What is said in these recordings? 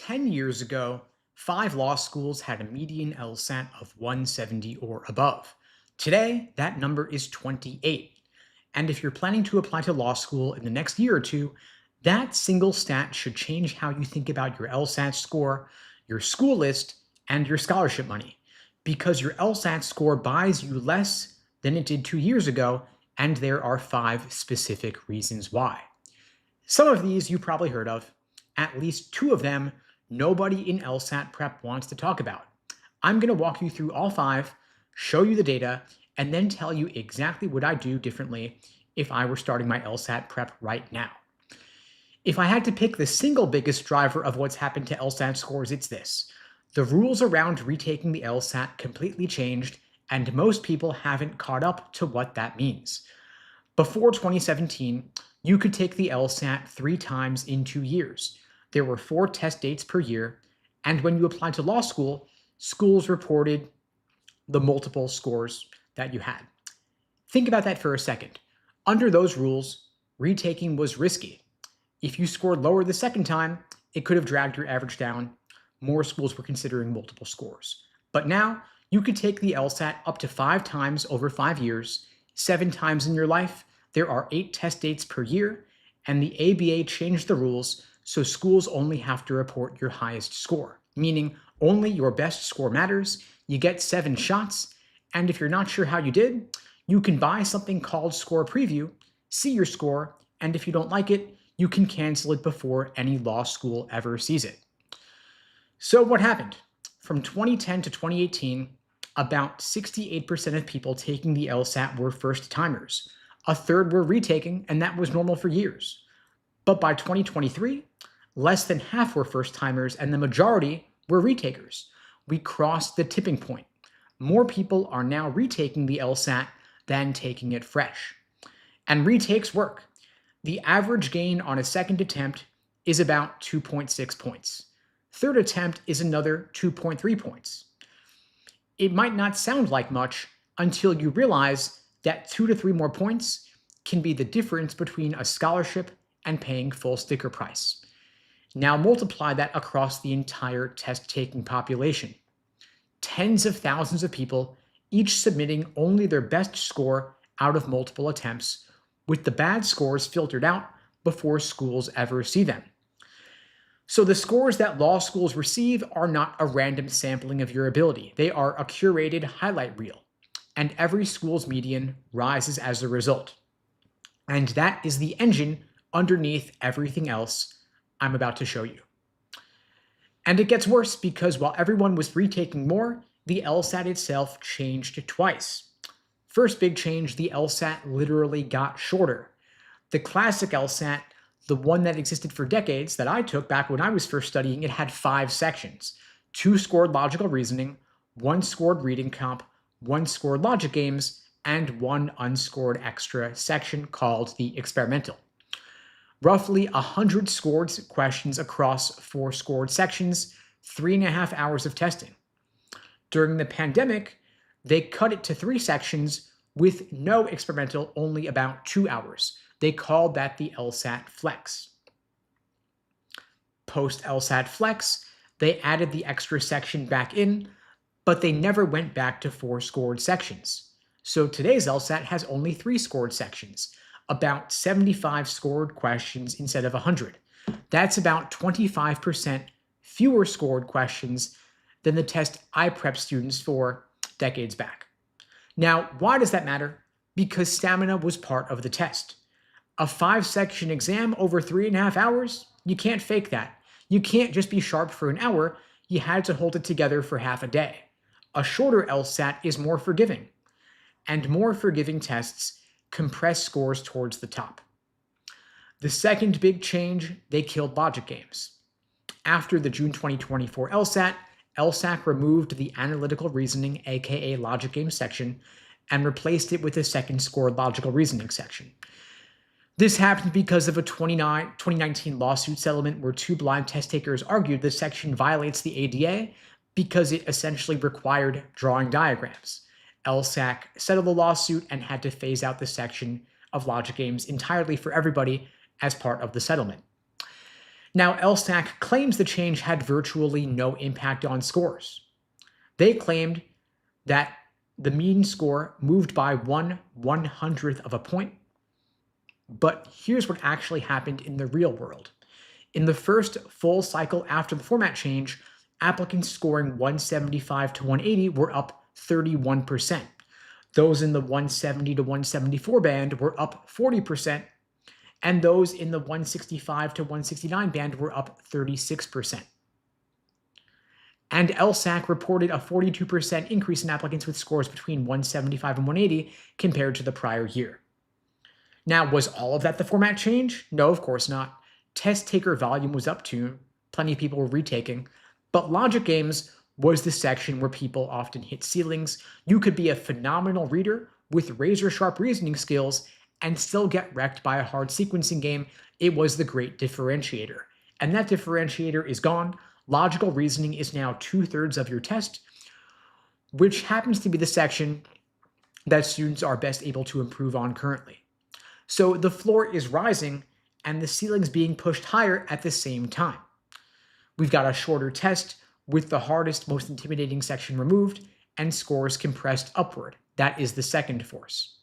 10 years ago, 5 law schools had a median LSAT of 170 or above. Today, that number is 28. And if you're planning to apply to law school in the next year or two, that single stat should change how you think about your LSAT score, your school list, and your scholarship money. Because your LSAT score buys you less than it did 2 years ago, and there are 5 specific reasons why. Some of these you probably heard of. At least 2 of them, nobody in LSAT prep wants to talk about. I'm going to walk you through all 5, show you the data, and then tell you exactly what I'd do differently if I were starting my LSAT prep right now. If I had to pick the single biggest driver of what's happened to LSAT scores, it's this. The rules around retaking the LSAT completely changed, and most people haven't caught up to what that means. Before 2017, you could take the LSAT 3 times in 2 years. There were 4 test dates per year, and when you applied to law school, schools reported the multiple scores that you had. Think about that for a second. Under those rules, retaking was risky. If you scored lower the second time, it could have dragged your average down. More schools were considering multiple scores. But now, you could take the LSAT up to 5 times over 5 years, 7 times in your life. There are 8 test dates per year, and the ABA changed the rules so schools only have to report your highest score, meaning only your best score matters. You get 7 shots, and if you're not sure how you did, you can buy something called Score Preview, see your score, and if you don't like it, you can cancel it before any law school ever sees it. So what happened? From 2010 to 2018, about 68% of people taking the LSAT were first-timers. A third were retaking, and that was normal for years. But by 2023, less than half were first-timers, and the majority were retakers. We crossed the tipping point. More people are now retaking the LSAT than taking it fresh. And retakes work. The average gain on a second attempt is about 2.6 points. Third attempt is another 2.3 points. It might not sound like much until you realize that 2 to 3 more points can be the difference between a scholarship and paying full sticker price. Now multiply that across the entire test-taking population. Tens of thousands of people, each submitting only their best score out of multiple attempts, with the bad scores filtered out before schools ever see them. So the scores that law schools receive are not a random sampling of your ability. They are a curated highlight reel, and every school's median rises as a result. And that is the engine underneath everything else I'm about to show you. And it gets worse because while everyone was retaking more, the LSAT itself changed twice. First big change, the LSAT literally got shorter. The classic LSAT, the one that existed for decades that I took back when I was first studying, it had 5 sections. 2 scored logical reasoning, 1 scored reading comp, 1 scored logic games, and 1 unscored extra section called the experimental. Roughly 100 scored questions across 4 scored sections, 3.5 hours of testing. During the pandemic, they cut it to 3 sections with no experimental, only about 2 hours. They called that the LSAT Flex. Post-LSAT Flex, they added the extra section back in, but they never went back to 4 scored sections. So today's LSAT has only 3 scored sections, about 75 scored questions instead of 100. That's about 25% fewer scored questions than the test I prepped students for decades back. Now, why does that matter? Because stamina was part of the test. A 5-section exam over 3.5 hours? You can't fake that. You can't just be sharp for an hour. You had to hold it together for half a day. A shorter LSAT is more forgiving. And more forgiving tests compress scores towards the top. The second big change, they killed logic games. After the June 2024 LSAT, LSAC removed the analytical reasoning, aka logic game section, and replaced it with a second scored logical reasoning section. This happened because of a 2019 lawsuit settlement where 2 blind test takers argued the section violates the ADA because it essentially required drawing diagrams. LSAC settled the lawsuit and had to phase out the section of logic games entirely for everybody as part of the settlement. Now, LSAC claims the change had virtually no impact on scores. They claimed that the mean score moved by 1/100th of a point. But here's what actually happened in the real world. In the first full cycle after the format change, applicants scoring 175 to 180 were up 31%. Those in the 170 to 174 band were up 40%, and those in the 165 to 169 band were up 36%. And LSAC reported a 42% increase in applicants with scores between 175 and 180 compared to the prior year. Now, was all of that the format change? No, of course not. Test taker volume was up too. Plenty of people were retaking. But logic games was the section where people often hit ceilings. You could be a phenomenal reader with razor-sharp reasoning skills and still get wrecked by a hard sequencing game. It was the great differentiator. And that differentiator is gone. Logical reasoning is now 2/3 of your test, which happens to be the section that students are best able to improve on currently. So the floor is rising and the ceiling's being pushed higher at the same time. We've got a shorter test with the hardest, most intimidating section removed and scores compressed upward. That is the second force.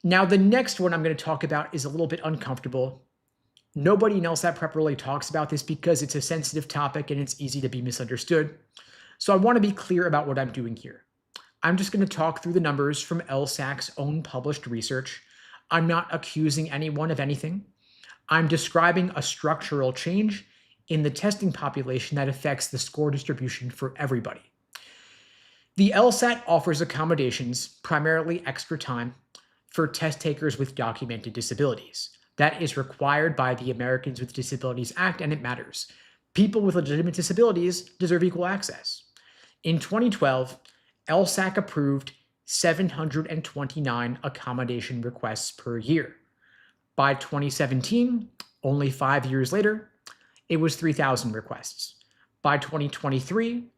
Now, the next one I'm going to talk about is a little bit uncomfortable. Nobody in LSAT Prep really talks about this because it's a sensitive topic and it's easy to be misunderstood. So I want to be clear about what I'm doing here. I'm just going to talk through the numbers from LSAC's own published research. I'm not accusing anyone of anything. I'm describing a structural change in the testing population that affects the score distribution for everybody. The LSAT offers accommodations, primarily extra time, for test takers with documented disabilities. That is required by the Americans with Disabilities Act, and it matters. People with legitimate disabilities deserve equal access. In 2012, LSAC approved 729 accommodation requests per year. By 2017, only 5 years later, it was 3,000 requests. By 2023,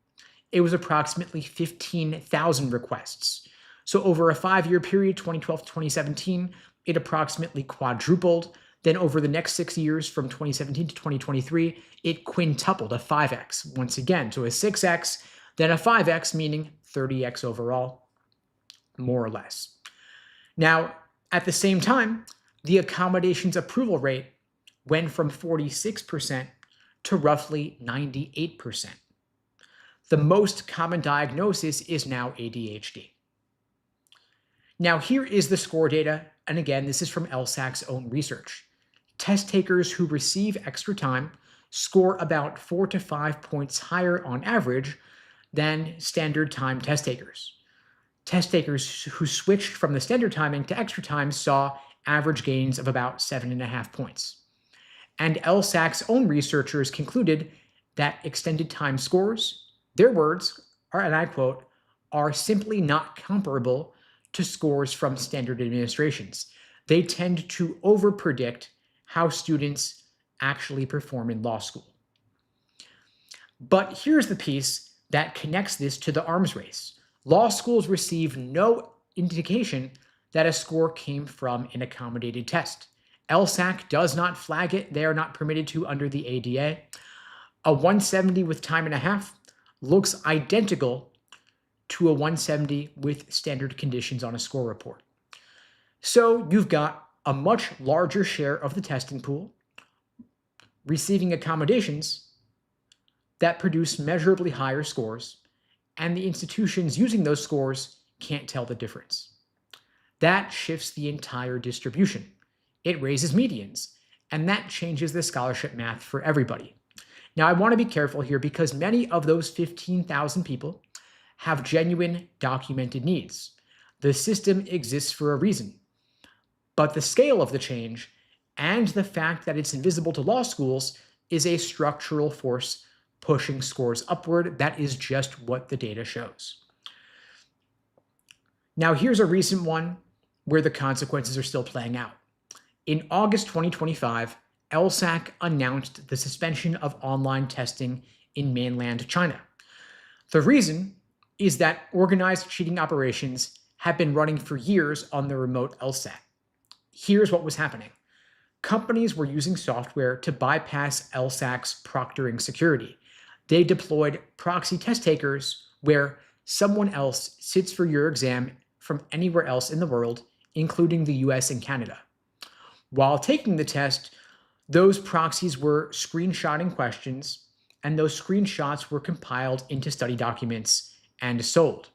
it was approximately 15,000 requests. So over a 5-year period, 2012 to 2017, it approximately quadrupled. Then over the next 6 years, from 2017 to 2023, it quintupled, a 5x once again. So a 6x, then a 5x, meaning 30x overall, more or less. Now, at the same time, the accommodations approval rate went from 46% to roughly 98%. The most common diagnosis is now ADHD. Now, here is the score data, and again, this is from LSAC's own research. Test takers who receive extra time score about 4 to 5 points higher on average than standard time test takers. Test takers who switched from the standard timing to extra time saw average gains of about 7.5 points. And LSAC's own researchers concluded that extended time scores, their words are, and I quote, are simply not comparable to scores from standard administrations. They tend to overpredict how students actually perform in law school. But here's the piece that connects this to the arms race. Law schools receive no indication that a score came from an accommodated test. LSAC does not flag it. They are not permitted to under the ADA. A 170 with time and a half looks identical to a 170 with standard conditions on a score report. So you've got a much larger share of the testing pool receiving accommodations that produce measurably higher scores, and the institutions using those scores can't tell the difference. That shifts the entire distribution. It raises medians, and that changes the scholarship math for everybody. Now, I want to be careful here because many of those 15,000 people have genuine documented needs. The system exists for a reason. But the scale of the change and the fact that it's invisible to law schools is a structural force pushing scores upward. That is just what the data shows. Now, here's a recent one where the consequences are still playing out. In August 2025, LSAC announced the suspension of online testing in mainland China. The reason is that organized cheating operations have been running for years on the remote LSAT. Here's what was happening. companies were using software to bypass LSAC's proctoring security. They deployed proxy test takers where someone else sits for your exam from anywhere else in the world, including the US and Canada. While taking the test, those proxies were screenshotting questions, and those screenshots were compiled into study documents and sold.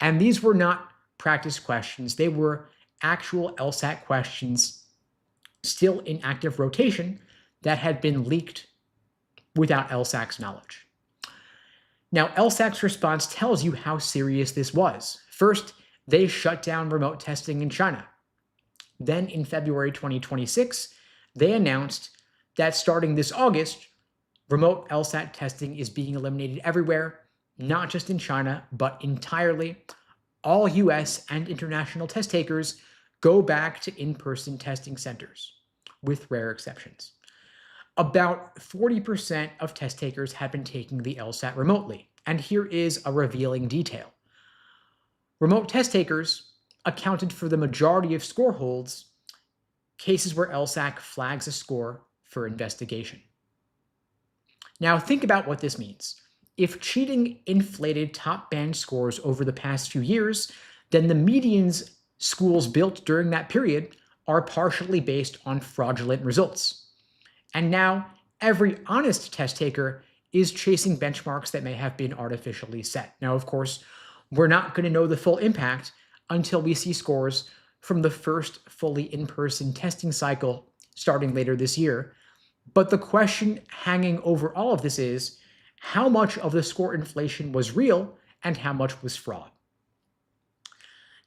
And these were not practice questions, they were actual LSAT questions still in active rotation that had been leaked without LSAC's knowledge. Now, LSAC's response tells you how serious this was. First, they shut down remote testing in China. Then in February 2026, they announced that starting this August, remote LSAT testing is being eliminated everywhere, not just in China, but entirely. All US and international test takers go back to in-person testing centers, with rare exceptions. About 40% of test takers have been taking the LSAT remotely, and here is a revealing detail. Remote test takers accounted for the majority of score holds, cases where LSAC flags a score for investigation. Now think about what this means. If cheating inflated top band scores over the past few years, then the medians schools built during that period are partially based on fraudulent results. And now every honest test taker is chasing benchmarks that may have been artificially set. Now, of course, we're not going to know the full impact until we see scores from the first fully in-person testing cycle starting later this year. But the question hanging over all of this is, how much of the score inflation was real and how much was fraud?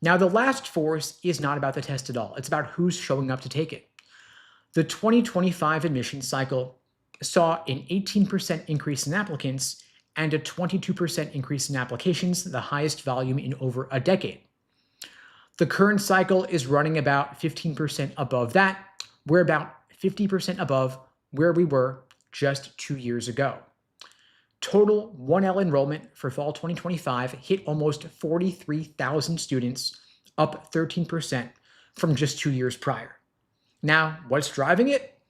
Now, the last force is not about the test at all. It's about who's showing up to take it. The 2025 admission cycle saw an 18% increase in applicants and a 22% increase in applications, the highest volume in over a decade. The current cycle is running about 15% above that. We're about 50% above where we were just 2 years ago. Total 1L enrollment for fall 2025 hit almost 43,000 students, up 13% from just 2 years prior. Now, what's driving it?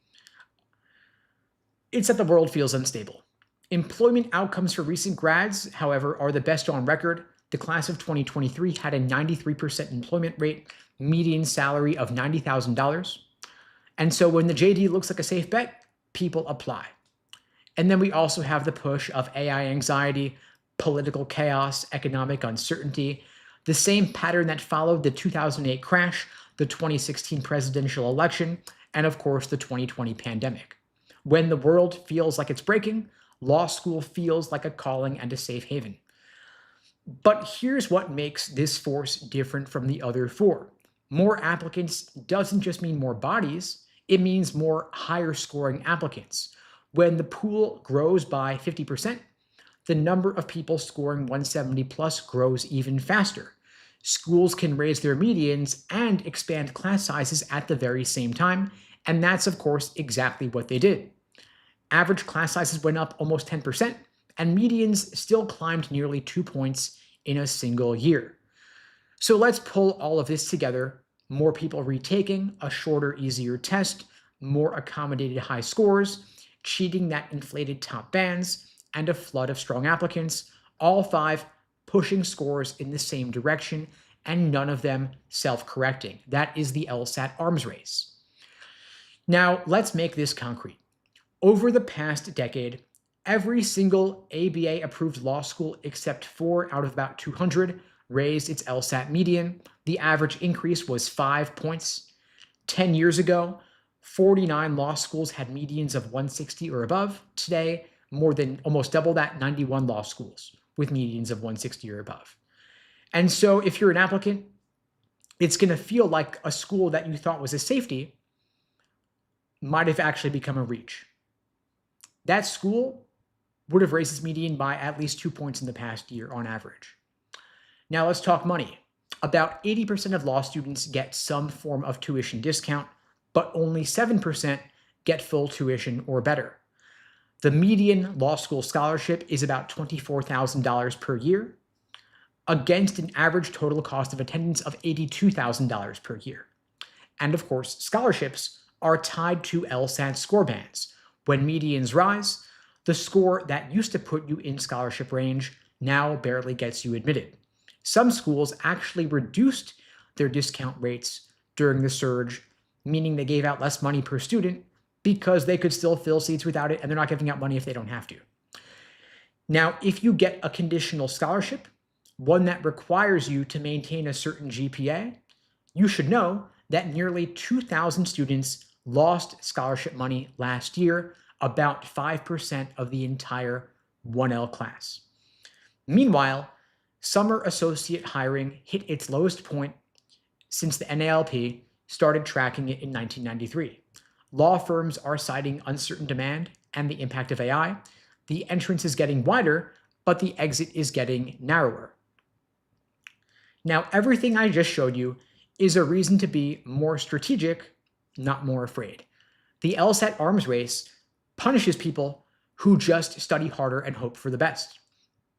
It's that the world feels unstable. Employment outcomes for recent grads, however, are the best on record. The class of 2023 had a 93% employment rate, median salary of $90,000. And so when the JD looks like a safe bet, people apply. And then we also have the push of AI anxiety, political chaos, economic uncertainty, the same pattern that followed the 2008 crash, the 2016 presidential election, and of course the 2020 pandemic. When the world feels like it's breaking, law school feels like a calling and a safe haven. But here's what makes this force different from the other four. More applicants doesn't just mean more bodies, it means more higher scoring applicants. When the pool grows by 50%, the number of people scoring 170 plus grows even faster. Schools can raise their medians and expand class sizes at the very same time, and that's of course exactly what they did. Average class sizes went up almost 10%, and medians still climbed nearly 2 points in a single year. So let's pull all of this together. More people retaking, a shorter, easier test, more accommodated high scores, cheating that inflated top bands, and a flood of strong applicants, all five pushing scores in the same direction, and none of them self-correcting. That is the LSAT arms race. Now, let's make this concrete. Over the past decade, every single ABA-approved law school except 4 out of about 200 raised its LSAT median. The average increase was 5 points. 10 years ago, 49 law schools had medians of 160 or above. Today, more than almost double that, 91 law schools with medians of 160 or above. And so if you're an applicant, it's going to feel like a school that you thought was a safety might have actually become a reach. That school would have raised its median by at least 2 points in the past year on average. Now let's talk money. About 80% of law students get some form of tuition discount, but only 7% get full tuition or better. The median law school scholarship is about $24,000 per year, against an average total cost of attendance of $82,000 per year. And of course, scholarships are tied to LSAT score bands. When medians rise, the score that used to put you in scholarship range now barely gets you admitted. Some schools actually reduced their discount rates during the surge, meaning they gave out less money per student because they could still fill seats without it, and they're not giving out money if they don't have to. Now, if you get a conditional scholarship, one that requires you to maintain a certain GPA, you should know that nearly 2,000 students lost scholarship money last year, about 5% of the entire 1L class. Meanwhile, summer associate hiring hit its lowest point since the NALP started tracking it in 1993. Law firms are citing uncertain demand and the impact of AI. The entrance is getting wider, but the exit is getting narrower. Now, everything I just showed you is a reason to be more strategic, not more afraid. The LSAT arms race punishes people who just study harder and hope for the best,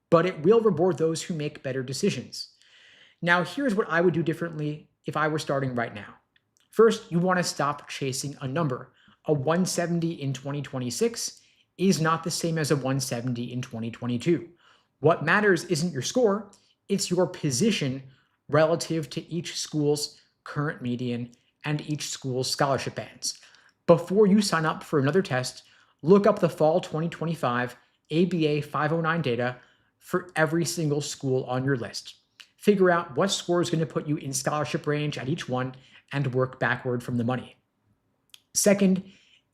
but it will reward those who make better decisions. Now, here's what I would do differently if I were starting right now. First, you want to stop chasing a number. A 170 in 2026 is not the same as a 170 in 2022. What matters isn't your score, it's your position relative to each school's current median and each school's scholarship bands. Before you sign up for another test, look up the fall 2025 ABA 509 data for every single school on your list. Figure out what score is going to put you in scholarship range at each one and work backward from the money. Second,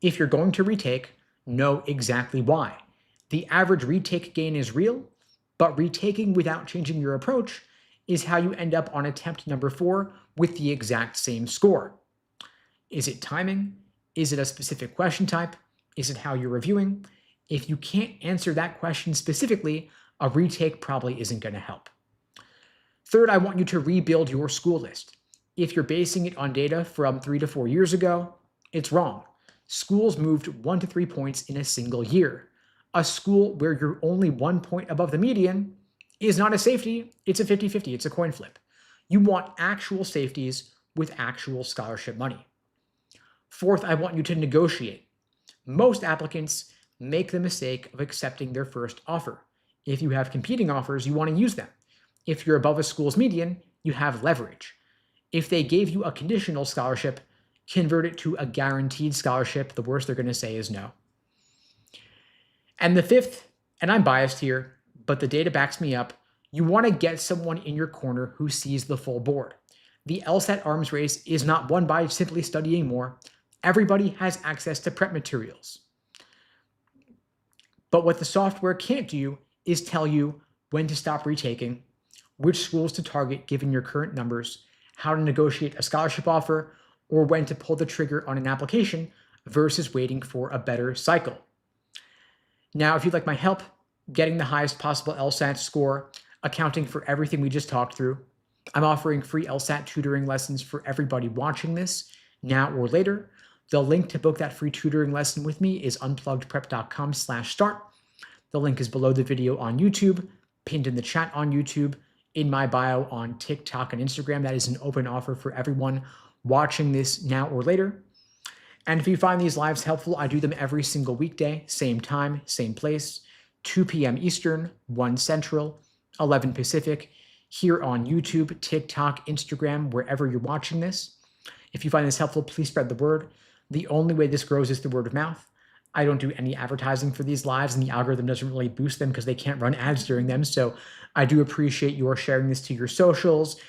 if you're going to retake, know exactly why. The average retake gain is real, but retaking without changing your approach is how you end up on attempt number 4 with the exact same score. Is it timing? Is it a specific question type? Is it how you're reviewing? If you can't answer that question specifically, a retake probably isn't going to help. Third, I want you to rebuild your school list. If you're basing it on data from 3 to 4 years ago, it's wrong. Schools moved 1 to 3 points in a single year. A school where you're only 1 point above the median is not a safety, it's a 50-50, it's a coin flip. You want actual safeties with actual scholarship money. Fourth, I want you to negotiate. Most applicants make the mistake of accepting their first offer. If you have competing offers, you want to use them. If you're above a school's median, you have leverage. If they gave you a conditional scholarship, convert it to a guaranteed scholarship. The worst they're going to say is no. And the fifth, and I'm biased here, but the data backs me up, you want to get someone in your corner who sees the full board. The LSAT arms race is not won by simply studying more. Everybody has access to prep materials. But what the software can't do is tell you when to stop retaking, which schools to target given your current numbers, how to negotiate a scholarship offer, or when to pull the trigger on an application versus waiting for a better cycle. Now, if you'd like my help getting the highest possible LSAT score, accounting for everything we just talked through, I'm offering free LSAT tutoring lessons for everybody watching this now or later. The link to book that free tutoring lesson with me is unpluggedprep.com/start. The link is below the video on YouTube, pinned in the chat on YouTube, in my bio on TikTok and Instagram. That is an open offer for everyone watching this now or later. And if you find these lives helpful, I do them every single weekday, same time, same place, 2 p.m. Eastern, 1 Central, 11 Pacific, here on YouTube, TikTok, Instagram, wherever you're watching this. If you find this helpful, please spread the word. The only way this grows is through word of mouth. I don't do any advertising for these lives, and the algorithm doesn't really boost them because they can't run ads during them. So I do appreciate your sharing this to your socials,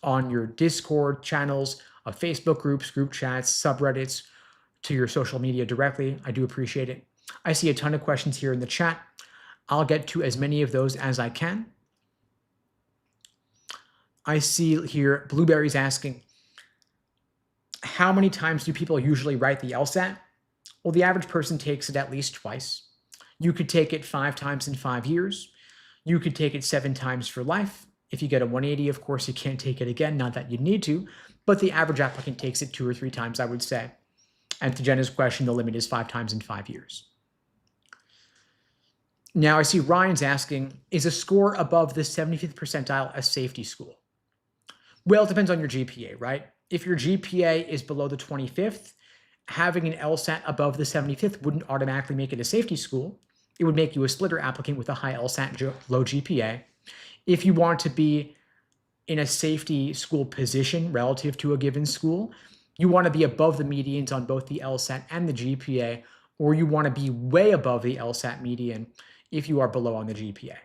on your Discord channels, Facebook groups, group chats, subreddits, to your social media directly. I do appreciate it. I see a ton of questions here in the chat. I'll get to as many of those as I can. I see here Blueberry's asking, how many times do people usually write the LSAT? Well, the average person takes it at least twice. You could take it 5 times in 5 years. You could take it 7 times for life. If you get a 180, of course, you can't take it again, not that you need to, but the average applicant takes it 2 or 3 times, I would say. And to Jenna's question, the limit is 5 times in 5 years. Now I see Ryan's asking, is a score above the 75th percentile a safety school? Well, it depends on your GPA, right? If your GPA is below the 25th having an LSAT above the 75th wouldn't automatically make it a safety school. It would make you a splitter applicant with a high LSAT, low GPA. If you want to be in a safety school position relative to a given school, you want to be above the medians on both the LSAT and the GPA, or you want to be way above the LSAT median if you are below on the GPA.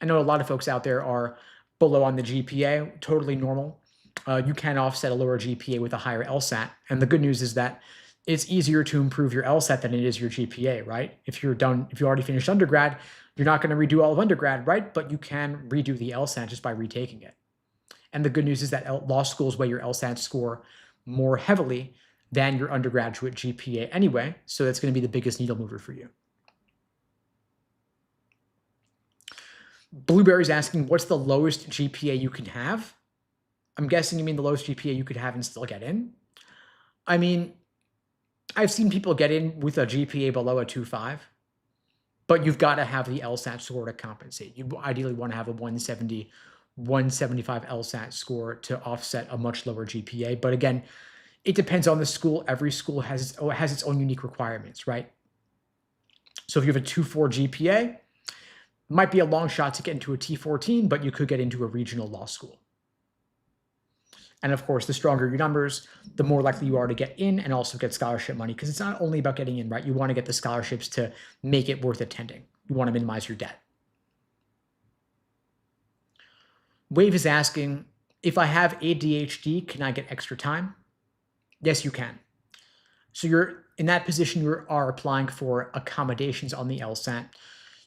I know a lot of folks out there are below on the GPA, totally normal. You can offset a lower GPA with a higher LSAT. And the good news is that it's easier to improve your LSAT than it is your GPA, right? If you already finished undergrad, you're not going to redo all of undergrad, right? But you can redo the LSAT just by retaking it. And the good news is that law schools weigh your LSAT score more heavily than your undergraduate GPA anyway. So that's going to be the biggest needle mover for you. Blueberry's asking, what's the lowest GPA you can have? I'm guessing you mean the lowest GPA you could have and still get in. I mean, I've seen people get in with a GPA below a 2.5, but you've got to have the LSAT score to compensate. You ideally want to have a 170, 175 LSAT score to offset a much lower GPA. But again, it depends on the school. Every school has its own unique requirements, right? So if you have a 2.4 GPA, might be a long shot to get into a T14, but you could get into a regional law school. And of course, the stronger your numbers, the more likely you are to get in and also get scholarship money, because it's not only about getting in, right? You want to get the scholarships to make it worth attending. You want to minimize your debt. Wave is asking, if I have ADHD, can I get extra time? Yes, you can. So you're in that position, you are applying for accommodations on the LSAT.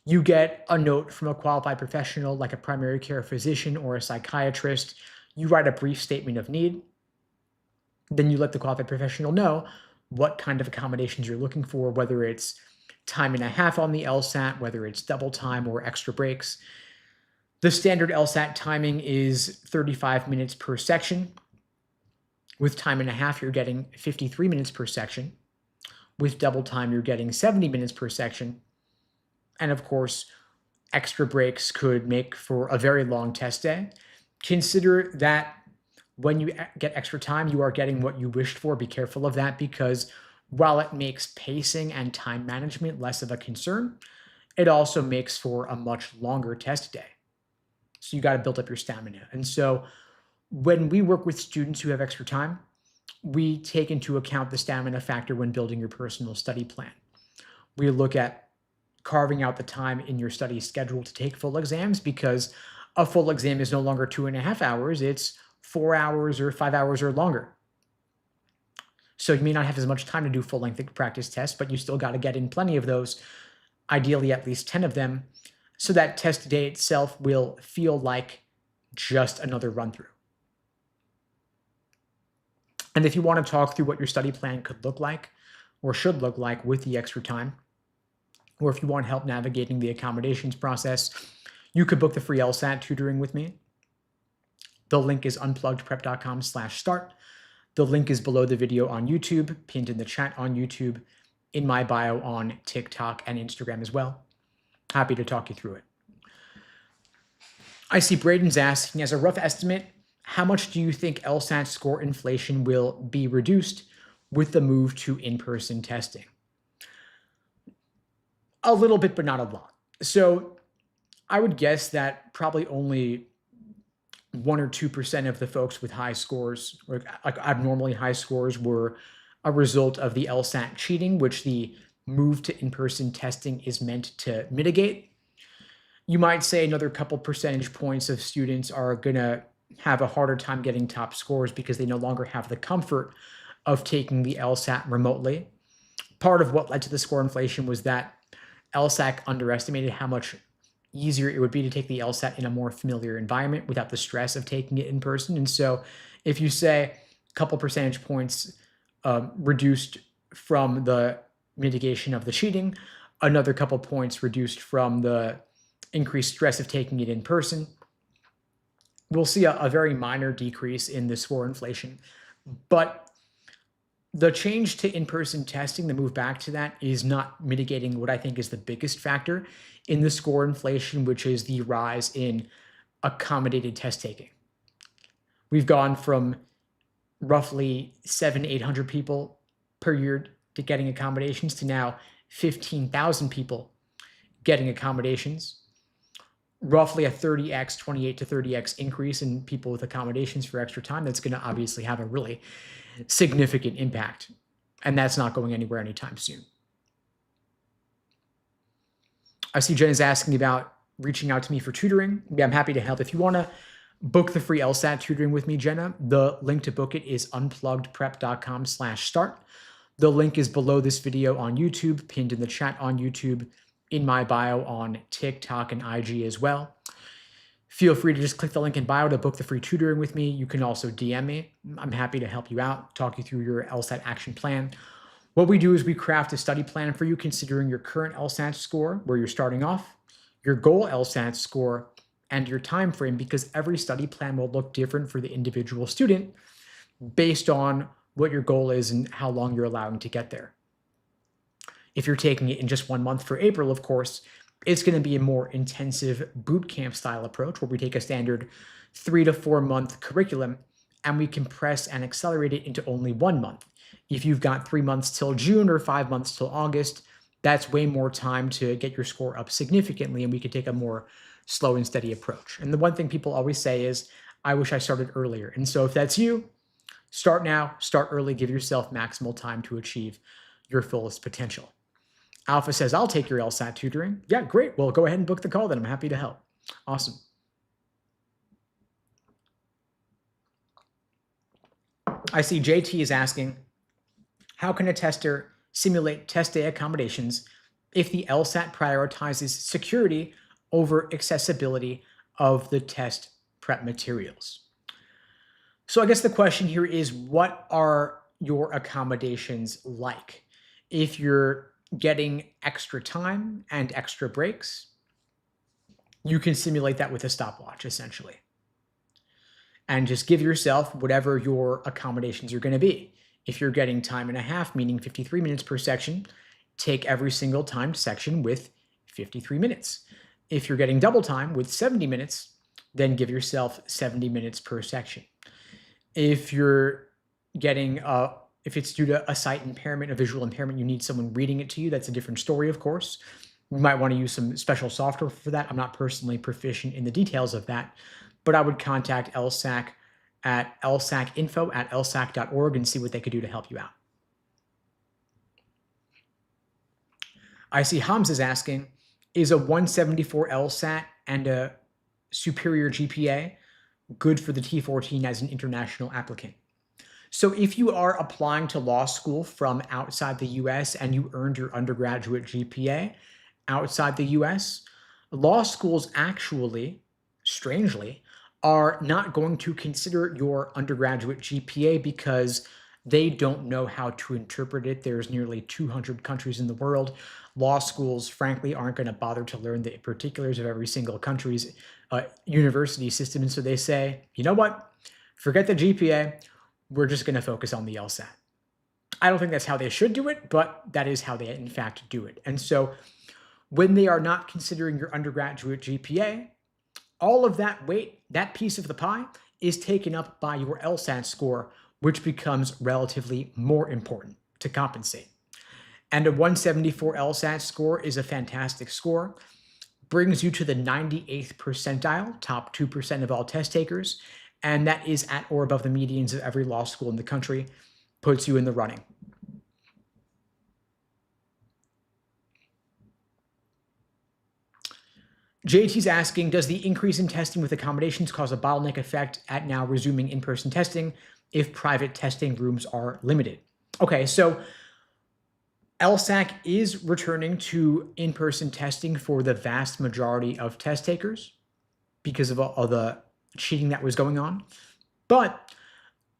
You get a note from a qualified professional like a primary care physician or a psychiatrist. You write a brief statement of need. Then you let the qualified professional know what kind of accommodations you're looking for, whether it's time and a half on the LSAT, whether it's double time or extra breaks. The standard LSAT timing is 35 minutes per section. With time and a half, you're getting 53 minutes per section. With double time, you're getting 70 minutes per section. And of course, extra breaks could make for a very long test day. Consider that when you get extra time, you are getting what you wished for. Be careful of that, because while it makes pacing and time management less of a concern, it also makes for a much longer test day. So you got to build up your stamina. And so when we work with students who have extra time, we take into account the stamina factor when building your personal study plan. We look at carving out the time in your study schedule to take full exams, because a full exam is no longer 2.5 hours, it's 4 hours or 5 hours or longer. So you may not have as much time to do full-length practice tests, but you still got to get in plenty of those, ideally at least 10 of them, so that test day itself will feel like just another run-through. And if you want to talk through what your study plan could look like or should look like with the extra time, or if you want help navigating the accommodations process, you could book the free LSAT tutoring with me. The link is unpluggedprep.com/start. The link is below the video on YouTube, pinned in the chat on YouTube, in my bio on TikTok and Instagram as well. Happy to talk you through it. I see Braden's asking, as a rough estimate, how much do you think LSAT score inflation will be reduced with the move to in-person testing? A little bit, but not a lot. So I would guess that probably only 1 or 2% of the folks with high scores, or like abnormally high scores, were a result of the LSAT cheating, which the move to in-person testing is meant to mitigate. You might say another couple percentage points of students are going to have a harder time getting top scores because they no longer have the comfort of taking the LSAT remotely. Part of what led to the score inflation was that LSAC underestimated how much easier it would be to take the LSAT in a more familiar environment without the stress of taking it in person. And so if you say a couple percentage points reduced from the mitigation of the cheating, another couple points reduced from the increased stress of taking it in person, we'll see a very minor decrease in the score inflation. But the change to in-person testing, the move back to that, is not mitigating what I think is the biggest factor in the score inflation, which is the rise in accommodated test taking. We've gone from roughly 800 people per year to getting accommodations to now 15,000 people getting accommodations. Roughly a 30x, 28 to 30x increase in people with accommodations for extra time. That's going to obviously have a really significant impact. And that's not going anywhere anytime soon. I see Jen is asking about reaching out to me for tutoring. Yeah, I'm happy to help. If you want to book the free LSAT tutoring with me, Jenna, the link to book it is unpluggedprep.com/start. The link is below this video on YouTube, pinned in the chat on YouTube, in my bio on TikTok and IG as well. Feel free to just click the link in bio to book the free tutoring with me. You can also DM me. I'm happy to help you out, talk you through your LSAT action plan. What we do is we craft a study plan for you considering your current LSAT score, where you're starting off, your goal LSAT score, and your time frame, because every study plan will look different for the individual student based on what your goal is and how long you're allowing to get there. If you're taking it in just 1 month for April, of course, it's going to be a more intensive boot camp style approach where we take a standard 3 to 4 month curriculum and we compress and accelerate it into only 1 month. If you've got 3 months till June or 5 months till August, that's way more time to get your score up significantly, and we can take a more slow and steady approach. And the one thing people always say is, I wish I started earlier. And so if that's you, start now, start early, give yourself maximal time to achieve your fullest potential. Alpha says, I'll take your LSAT tutoring. Yeah, great. Well, go ahead and book the call then. I'm happy to help. Awesome. I see JT is asking, how can a tester simulate test day accommodations if the LSAT prioritizes security over accessibility of the test prep materials? So I guess the question here is, what are your accommodations like? If you're getting extra time and extra breaks, you can simulate that with a stopwatch, essentially. And just give yourself whatever your accommodations are going to be. If you're getting time and a half, meaning 53 minutes per section, take every single timed section with 53 minutes. If you're getting double time with 70 minutes, then give yourself 70 minutes per section. If you're getting, if it's due to a sight impairment, a visual impairment, you need someone reading it to you, that's a different story, of course. You might want to use some special software for that. I'm not personally proficient in the details of that, but I would contact LSAC at lsacinfo@lsac.org and see what they could do to help you out. I see Hams is asking, is a 174 LSAT and a superior GPA good for the T14 as an international applicant? So if you are applying to law school from outside the US and you earned your undergraduate GPA outside the US, law schools actually, strangely, are not going to consider your undergraduate GPA because they don't know how to interpret it. There's nearly 200 countries in the world. Law schools, frankly, aren't going to bother to learn the particulars of every single country's university system. And so they say, you know what? Forget the GPA. We're just going to focus on the LSAT. I don't think that's how they should do it, but that is how they, in fact, do it. And so when they are not considering your undergraduate GPA, all of that weight, that piece of the pie, is taken up by your LSAT score, which becomes relatively more important to compensate. And a 174 LSAT score is a fantastic score, brings you to the 98th percentile, top 2% of all test takers, and that is at or above the medians of every law school in the country, puts you in the running. JT's asking, does the increase in testing with accommodations cause a bottleneck effect at now resuming in-person testing if private testing rooms are limited? Okay, so LSAC is returning to in-person testing for the vast majority of test takers because of all the cheating that was going on, but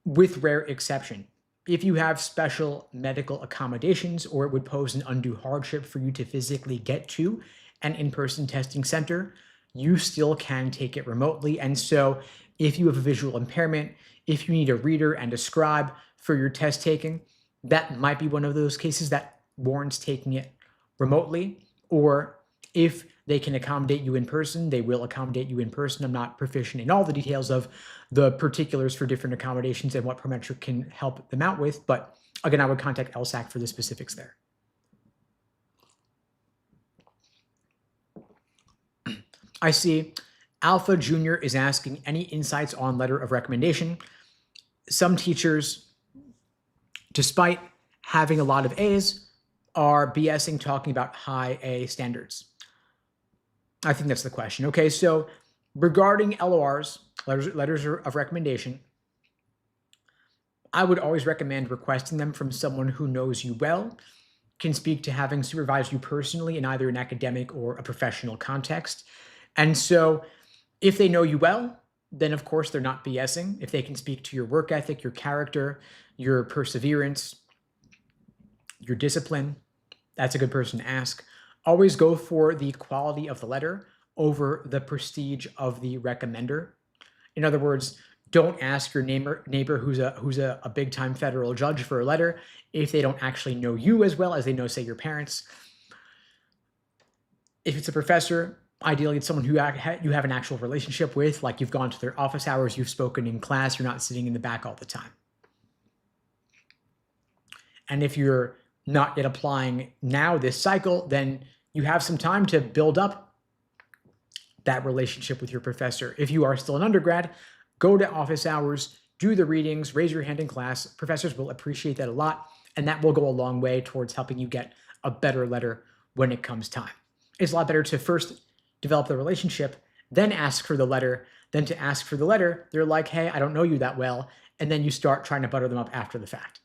with rare exception. If you have special medical accommodations or it would pose an undue hardship for you to physically get to an in-person testing center, you still can take it remotely. And so if you have a visual impairment, if you need a reader and a scribe for your test taking, that might be one of those cases that warrants taking it remotely. Or If they can accommodate you in person, they will accommodate you in person. I'm not proficient in all the details of the particulars for different accommodations and what Prometric can help them out with, but again, I would contact LSAC for the specifics there. I see Alpha Junior is asking any insights on letter of recommendation. Some teachers, despite having a lot of A's, are BSing talking about high A standards. I think that's the question. Okay, so regarding LORs, letters of recommendation, I would always recommend requesting them from someone who knows you well, can speak to having supervised you personally in either an academic or a professional context. And so if they know you well, then of course they're not BSing. If they can speak to your work ethic, your character, your perseverance, your discipline, that's a good person to ask. Always go for the quality of the letter over the prestige of the recommender. In other words, don't ask your neighbor who's a big-time federal judge for a letter if they don't actually know you as well as they know, say, your parents. If it's a professor, ideally it's someone who you have an actual relationship with, like you've gone to their office hours, you've spoken in class, you're not sitting in the back all the time. And if you're not yet applying now this cycle, then you have some time to build up that relationship with your professor. If you are still an undergrad, go to office hours, do the readings, raise your hand in class. Professors will appreciate that a lot, and that will go a long way towards helping you get a better letter when it comes time. It's a lot better to first develop the relationship, then ask for the letter, than to ask for the letter. They're like, hey, I don't know you that well, and then you start trying to butter them up after the fact.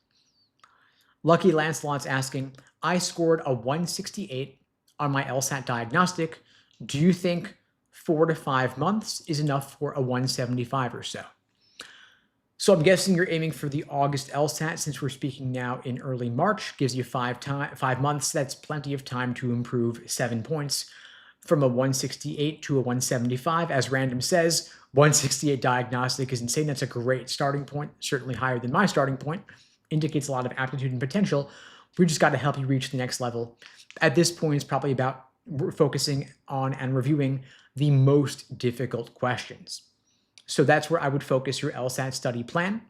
Lucky Lancelot's asking, I scored a 168 on my LSAT diagnostic. Do you think 4 to 5 months is enough for a 175 or so? So I'm guessing you're aiming for the August LSAT, since we're speaking now in early March, gives you 5 months. That's plenty of time to improve 7 points from a 168 to a 175. As Random says, 168 diagnostic is insane. That's a great starting point, certainly higher than my starting point. Indicates a lot of aptitude and potential. We just got to help you reach the next level. At this point, it's probably about focusing on and reviewing the most difficult questions. So that's where I would focus your LSAT study plan.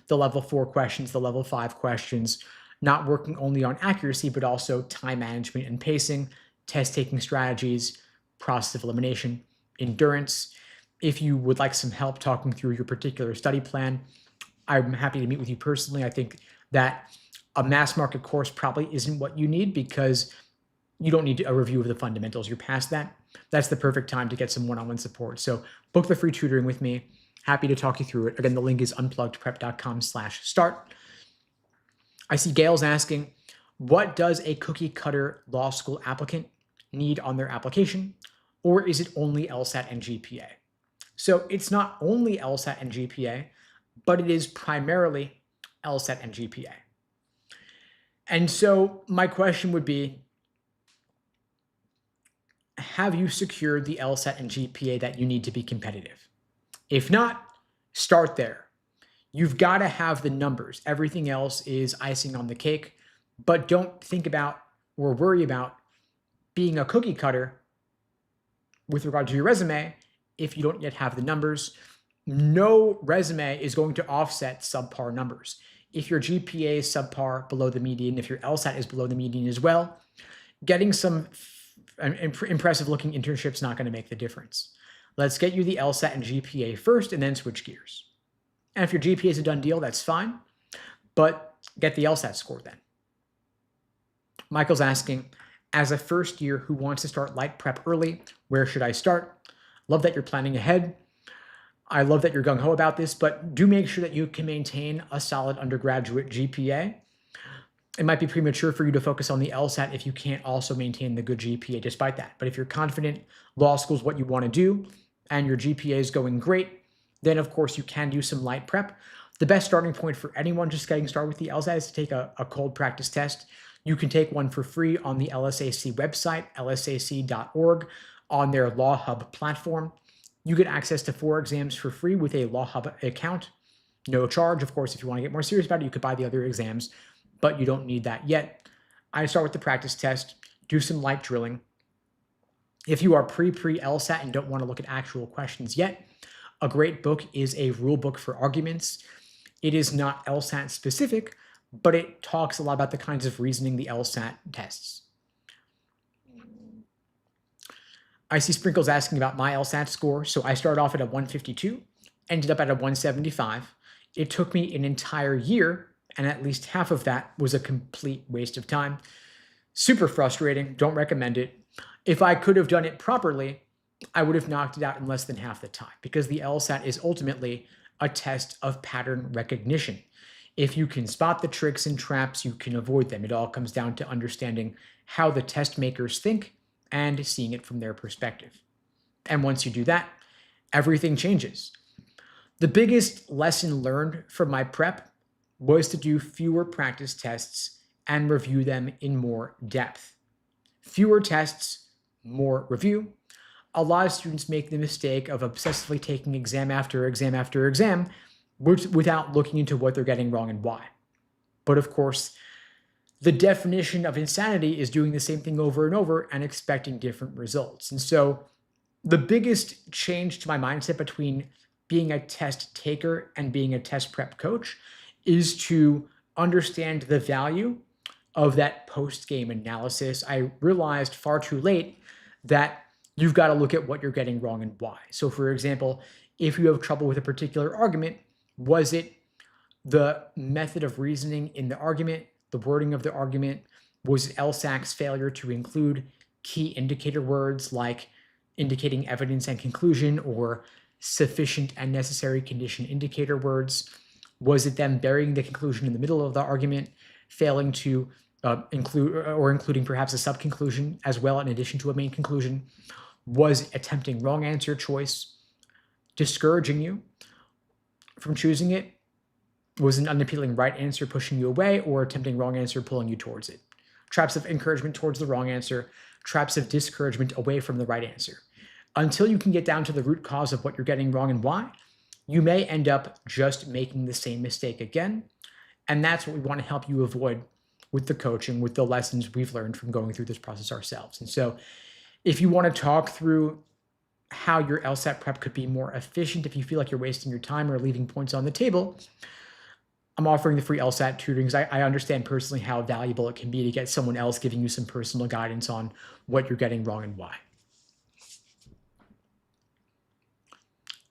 The level 4 questions, the level 5 questions, not working only on accuracy, but also time management and pacing, test taking strategies, process of elimination, endurance. If you would like some help talking through your particular study plan, I'm happy to meet with you personally. I think that a mass market course probably isn't what you need, because you don't need a review of the fundamentals. You're past that. That's the perfect time to get some one-on-one support. So book the free tutoring with me. Happy to talk you through it. Again, the link is unpluggedprep.com/start. I see Gail's asking, what does a cookie cutter law school applicant need on their application? Or is it only LSAT and GPA? So it's not only LSAT and GPA, but it is primarily LSAT and GPA. And so my question would be, have you secured the LSAT and GPA that you need to be competitive? If not, start there. You've got to have the numbers. Everything else is icing on the cake, but don't think about or worry about being a cookie cutter with regard to your resume if you don't yet have the numbers. No resume is going to offset subpar numbers. If your GPA is subpar, below the median, if your LSAT is below the median as well, getting some impressive looking internships not going to make the difference. Let's get you the LSAT and GPA first and then switch gears. And if your GPA is a done deal, that's fine, but get the LSAT score then. Michael's asking, as a first year who wants to start light prep early, where should I start? Love that you're planning ahead. I love that you're gung-ho about this, but do make sure that you can maintain a solid undergraduate GPA. It might be premature for you to focus on the LSAT if you can't also maintain the good GPA despite that. But if you're confident law school is what you want to do and your GPA is going great, then of course you can do some light prep. The best starting point for anyone just getting started with the LSAT is to take a cold practice test. You can take one for free on the LSAC website, lsac.org, on their Law Hub platform. You get access to 4 exams for free with a Law Hub account. No charge. Of course, if you want to get more serious about it, you could buy the other exams, but you don't need that yet. I start with the practice test, do some light drilling, If you are pre-LSAT and don't want to look at actual questions yet, a great book is a rule book for arguments. It is not LSAT specific, but it talks a lot about the kinds of reasoning the LSAT tests. I see Sprinkles asking about my LSAT score. So I started off at a 152, ended up at a 175. It took me an entire year, and at least half of that was a complete waste of time. Super frustrating. Don't recommend it. If I could have done it properly, I would have knocked it out in less than half the time, because the LSAT is ultimately a test of pattern recognition. If you can spot the tricks and traps, you can avoid them. It all comes down to understanding how the test makers think and seeing it from their perspective. And once you do that, everything changes. The biggest lesson learned from my prep was to do fewer practice tests and review them in more depth. Fewer tests, more review. A lot of students make the mistake of obsessively taking exam after exam after exam without looking into what they're getting wrong and why. But of course, the definition of insanity is doing the same thing over and over and expecting different results. And so the biggest change to my mindset between being a test taker and being a test prep coach is to understand the value of that post-game analysis. I realized far too late that you've got to look at what you're getting wrong and why. So for example, if you have trouble with a particular argument, was it the method of reasoning in the argument, the wording of the argument? Was it LSAC's failure to include key indicator words like indicating evidence and conclusion, or sufficient and necessary condition indicator words? Was it them burying the conclusion in the middle of the argument, failing to including perhaps a sub-conclusion as well in addition to a main conclusion? Was attempting wrong answer choice discouraging you from choosing it? Was an unappealing right answer pushing you away, or attempting wrong answer pulling you towards it? Traps of encouragement towards the wrong answer, traps of discouragement away from the right answer. Until you can get down to the root cause of what you're getting wrong and why, you may end up just making the same mistake again. And that's what we want to help you avoid with the coaching, with the lessons we've learned from going through this process ourselves. And so if you want to talk through how your LSAT prep could be more efficient, if you feel like you're wasting your time or leaving points on the table, I'm offering the free LSAT tutoring because I understand personally how valuable it can be to get someone else giving you some personal guidance on what you're getting wrong and why.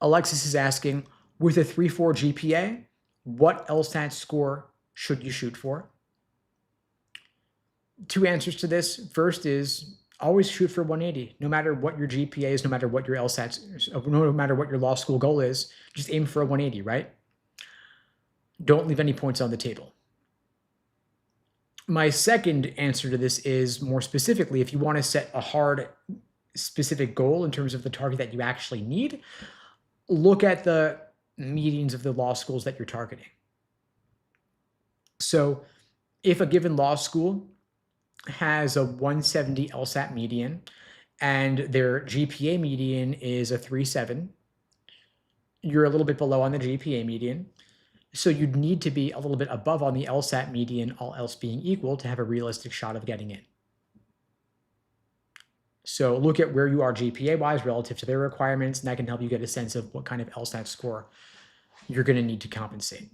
Alexis is asking, with a 3.4 GPA, what LSAT score should you shoot for? Two answers to this. First is always shoot for 180. No matter what your GPA is, no matter what your LSAT, no matter what your law school goal is, just aim for a 180, right? Don't leave any points on the table. My second answer to this is more specifically, if you want to set a hard, specific goal in terms of the target that you actually need, look at the medians of the law schools that you're targeting. So if a given law school has a 170 LSAT median and their GPA median is a 3.7, you're a little bit below on the GPA median. So you'd need to be a little bit above on the LSAT median, all else being equal, to have a realistic shot of getting in. So look at where you are GPA-wise relative to their requirements, and that can help you get a sense of what kind of LSAT score you're going to need to compensate.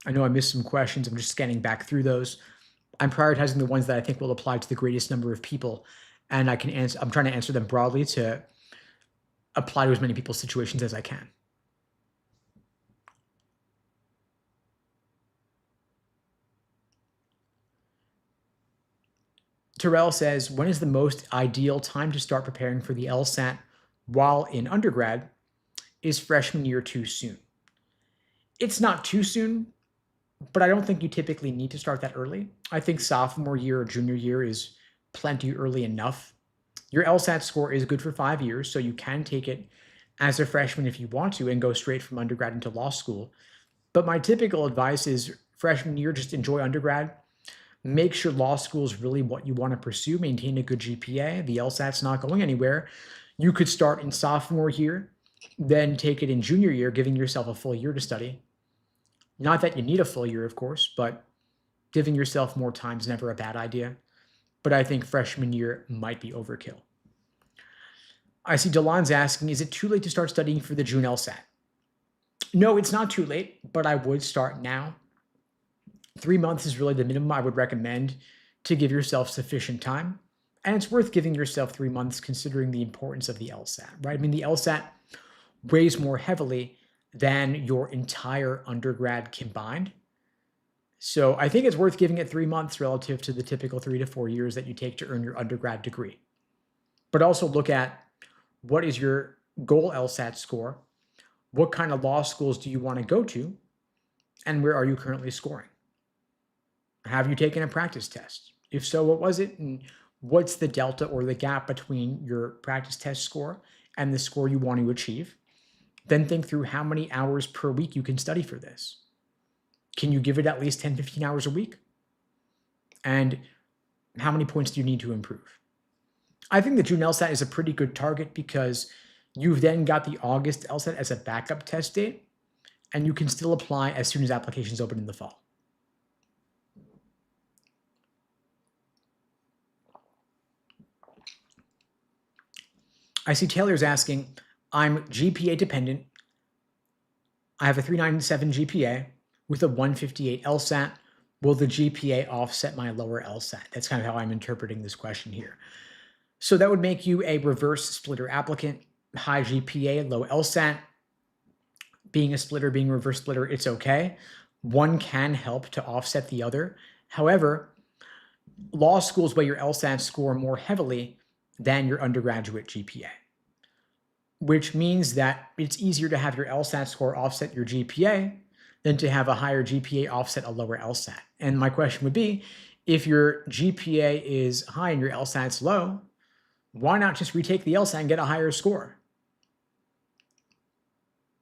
I know I missed some questions. I'm just scanning back through those. I'm prioritizing the ones that I think will apply to the greatest number of people, and I'm trying to answer them broadly to apply to as many people's situations as I can. Terrell says, when is the most ideal time to start preparing for the LSAT while in undergrad? Is freshman year too soon? It's not too soon, but I don't think you typically need to start that early. I think sophomore year or junior year is plenty early enough. Your LSAT score is good for 5 years, so you can take it as a freshman if you want to and go straight from undergrad into law school. But my typical advice is freshman year, just enjoy undergrad. Make sure law school is really what you want to pursue. Maintain a good GPA. The LSAT's not going anywhere. You could start in sophomore year, then take it in junior year, giving yourself a full year to study. Not that you need a full year, of course, but Giving yourself more time is never a bad idea, but I think freshman year might be overkill. I see Delon's asking, is it too late to start studying for the June LSAT? No, it's not too late, but I would start now. 3 months is really the minimum I would recommend to give yourself sufficient time. And it's worth giving yourself 3 months considering the importance of the LSAT, right? I mean, the LSAT weighs more heavily than your entire undergrad combined. So I think it's worth giving it 3 months relative to the typical 3 to 4 years that you take to earn your undergrad degree. But also look at what is your goal LSAT score, what kind of law schools do you want to go to, and where are you currently scoring? Have you taken a practice test? If so, what was it? And what's the delta or the gap between your practice test score and the score you want to achieve? Then think through how many hours per week you can study for this. Can you give it at least 10, 15 hours a week? And how many points do you need to improve? I think the June LSAT is a pretty good target because you've then got the August LSAT as a backup test date, and you can still apply as soon as applications open in the fall. I see Taylor's asking, I'm GPA dependent. I have a 397 GPA with a 158 LSAT. Will the GPA offset my lower LSAT? That's kind of how I'm interpreting this question here. So that would make you a reverse splitter applicant, high GPA, low LSAT. Being a splitter, being a reverse splitter, it's okay. One can help to offset the other. However, law schools weigh your LSAT score more heavily than your undergraduate GPA, which means that it's easier to have your LSAT score offset your GPA than to have a higher GPA offset a lower LSAT. And my question would be, if your GPA is high and your LSAT's low, why not just retake the LSAT and get a higher score?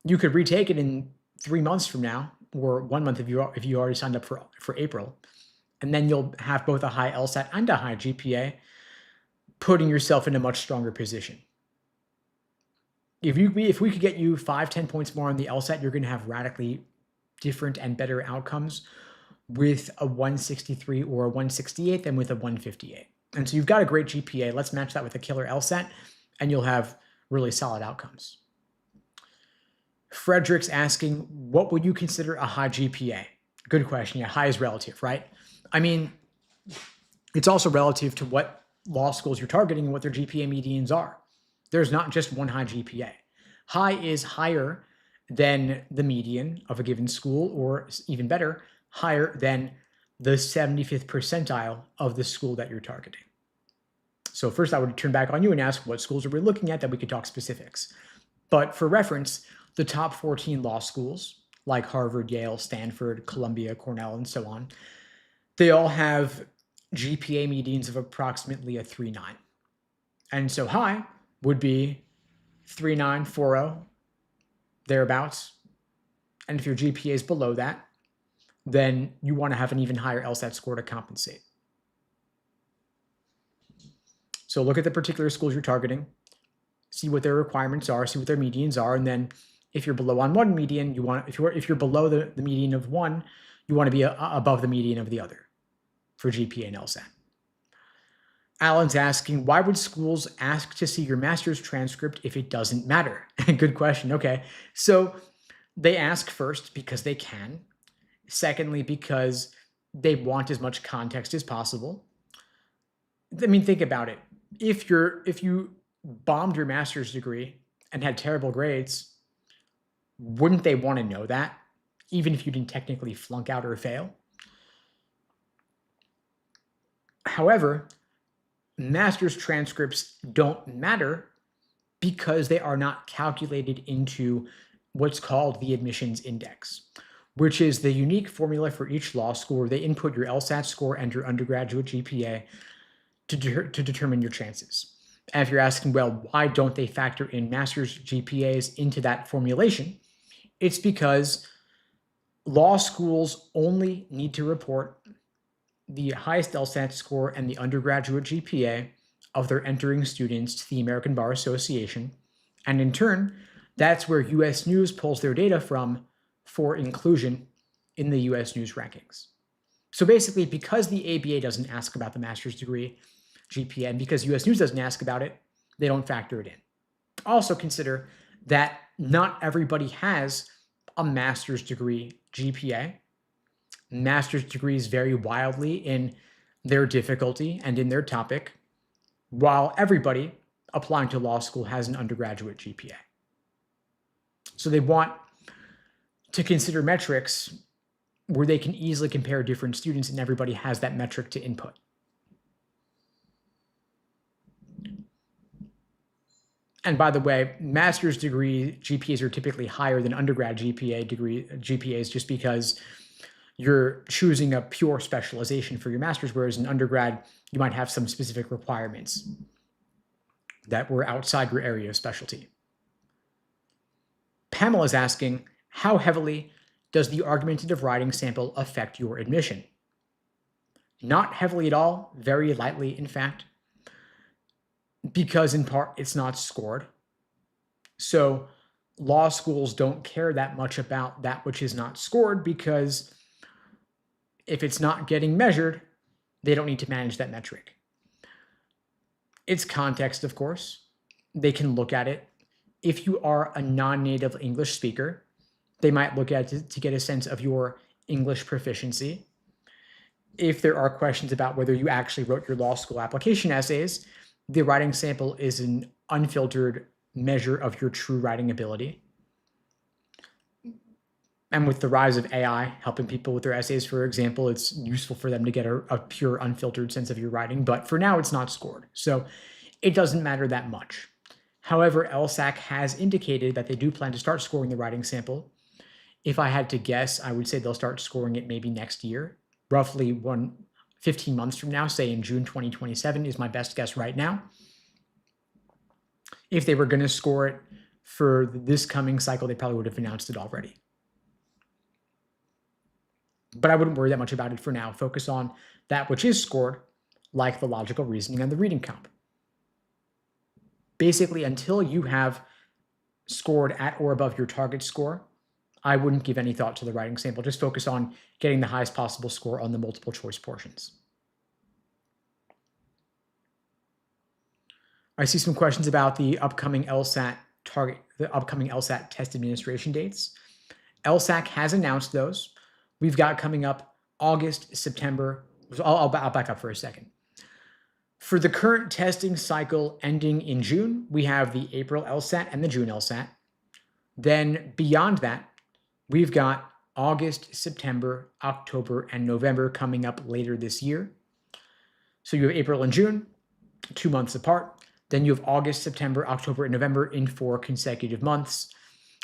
You could retake it in 3 months from now, or 1 month if you already signed up for April, and then you'll have both a high LSAT and a high GPA, putting yourself in a much stronger position. If we could get you 5-10 points more on the LSAT, you're going to have radically different and better outcomes with a 163 or a 168 than with a 158. And so you've got a great GPA. Let's match that with a killer LSAT, and you'll have really solid outcomes. Frederick's asking, what would you consider a high GPA? Good question. Yeah, high is relative, right? I mean, it's also relative to what law schools you're targeting and what their GPA medians are. There's not just one high GPA. High is higher than the median of a given school, or even better, higher than the 75th percentile of the school that you're targeting. So first I would turn back on you and ask, what schools are we looking at that we could talk specifics? But for reference, the top 14 law schools, like Harvard, Yale, Stanford, Columbia, Cornell, and so on, they all have GPA medians of approximately a 3.9. And so high would be 3.9, 4.0, thereabouts. And if your GPA is below that, then you want to have an even higher LSAT score to compensate. So look at the particular schools you're targeting, see what their requirements are, see what their medians are, and then if you're below on one median, if you're below the median of one, you want to be above the median of the other for GPA and LSAT. Alan's asking, why would schools ask to see your master's transcript if it doesn't matter? Good question. Okay. So they ask first because they can. Secondly, because they want as much context as possible. I mean, think about it. If you bombed your master's degree and had terrible grades, wouldn't they want to know that, even if you didn't technically flunk out or fail? However, master's transcripts don't matter because they are not calculated into what's called the admissions index, which is the unique formula for each law school where they input your LSAT score and your undergraduate GPA to determine your chances. And if you're asking, well, why don't they factor in master's GPAs into that formulation? It's because law schools only need to report the highest LSAT score and the undergraduate GPA of their entering students to the American Bar Association. And in turn, that's where US News pulls their data from for inclusion in the US News rankings. So basically, because the ABA doesn't ask about the master's degree GPA, and because US News doesn't ask about it, they don't factor it in. Also consider that not everybody has a master's degree GPA. Master's degrees vary wildly in their difficulty and in their topic, while everybody applying to law school has an undergraduate GPA. So they want to consider metrics where they can easily compare different students and everybody has that metric to input. And by the way, master's degree GPAs are typically higher than undergrad GPAs just because you're choosing a pure specialization for your master's, whereas in undergrad, you might have some specific requirements that were outside your area of specialty. Pamela is asking, how heavily does the argumentative writing sample affect your admission? Not heavily at all, very lightly, in fact, because in part it's not scored. So law schools don't care that much about that which is not scored because if it's not getting measured, they don't need to manage that metric. It's context, of course. They can look at it. If you are a non-native English speaker, they might look at it to get a sense of your English proficiency. If there are questions about whether you actually wrote your law school application essays, the writing sample is an unfiltered measure of your true writing ability. And with the rise of AI helping people with their essays, for example, it's useful for them to get a pure, unfiltered sense of your writing. But for now, it's not scored. So it doesn't matter that much. However, LSAC has indicated that they do plan to start scoring the writing sample. If I had to guess, I would say they'll start scoring it maybe next year, roughly 15 months from now, say in June 2027 is my best guess right now. If they were going to score it for this coming cycle, they probably would have announced it already. But I wouldn't worry that much about it for now. Focus on that which is scored, like the logical reasoning and the reading comp. Basically, until you have scored at or above your target score, I wouldn't give any thought to the writing sample. Just focus on getting the highest possible score on the multiple choice portions. I see some questions about the upcoming LSAT test administration dates. LSAC has announced those. We've got coming up August, September. I'll back up for a second. For the current testing cycle ending in June, we have the April LSAT and the June LSAT. Then beyond that, we've got August, September, October, and November coming up later this year. So you have April and June, 2 months apart. Then you have August, September, October, and November in 4 consecutive months.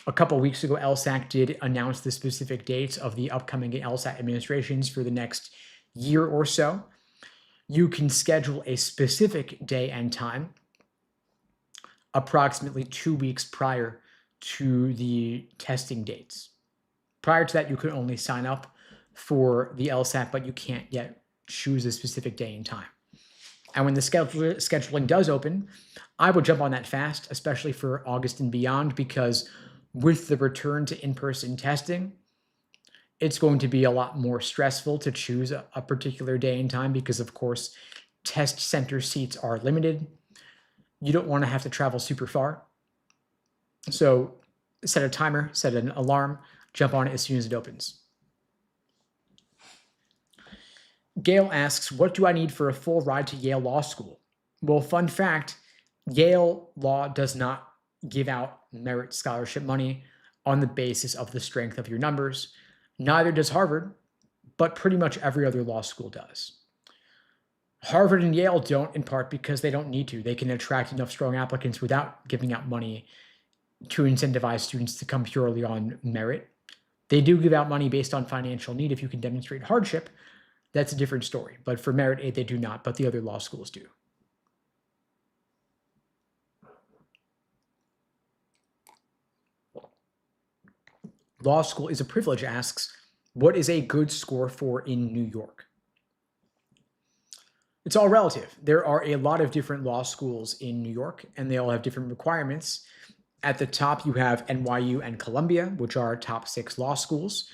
A couple of weeks ago, LSAC did announce the specific dates of the upcoming LSAT administrations for the next year or so. You can schedule a specific day and time approximately 2 weeks prior to the testing dates. Prior to that, you could only sign up for the LSAT, but you can't yet choose a specific day and time. And when the scheduling does open, I would jump on that fast, especially for August and beyond, because with the return to in-person testing, it's going to be a lot more stressful to choose a particular day and time because, of course, test center seats are limited. You don't want to have to travel super far. So set a timer, set an alarm, jump on it as soon as it opens. Gail asks, what do I need for a full ride to Yale Law School? Well, fun fact, Yale Law does not give out merit scholarship money on the basis of the strength of your numbers. Neither does Harvard, but pretty much every other law school does. Harvard and Yale don't, in part because they don't need to. They can attract enough strong applicants without giving out money to incentivize students to come purely on merit. They do give out money based on financial need. If you can demonstrate hardship, that's a different story. But for merit aid, they do not, but the other law schools do. Law school is a privilege asks, what is a good score for in New York? It's all relative. There are a lot of different law schools in New York, and they all have different requirements. At the top, you have NYU and Columbia, which are top 6 law schools.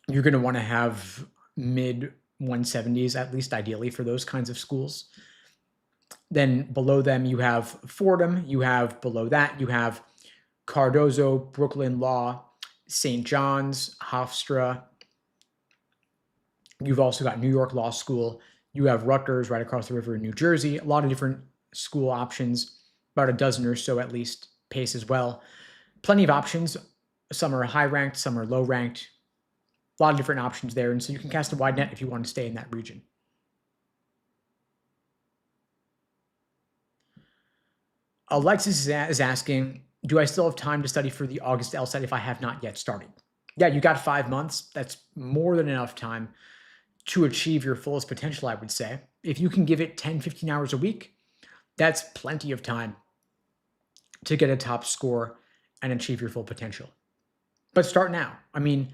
You're going to want to have mid 170s, at least ideally for those kinds of schools. Then below them, you have Fordham. You have below that, you have Cardozo, Brooklyn Law, St. John's, Hofstra. You've also got New York Law School. You have Rutgers right across the river in New Jersey. A lot of different school options, about a dozen or so at least, Pace as well. Plenty of options. Some are high ranked, some are low ranked. A lot of different options there. And so you can cast a wide net if you want to stay in that region. Alexis is asking, do I still have time to study for the August LSAT if I have not yet started? Yeah, you got 5 months. That's more than enough time to achieve your fullest potential, I would say. If you can give it 10, 15 hours a week, that's plenty of time to get a top score and achieve your full potential. But start now. I mean,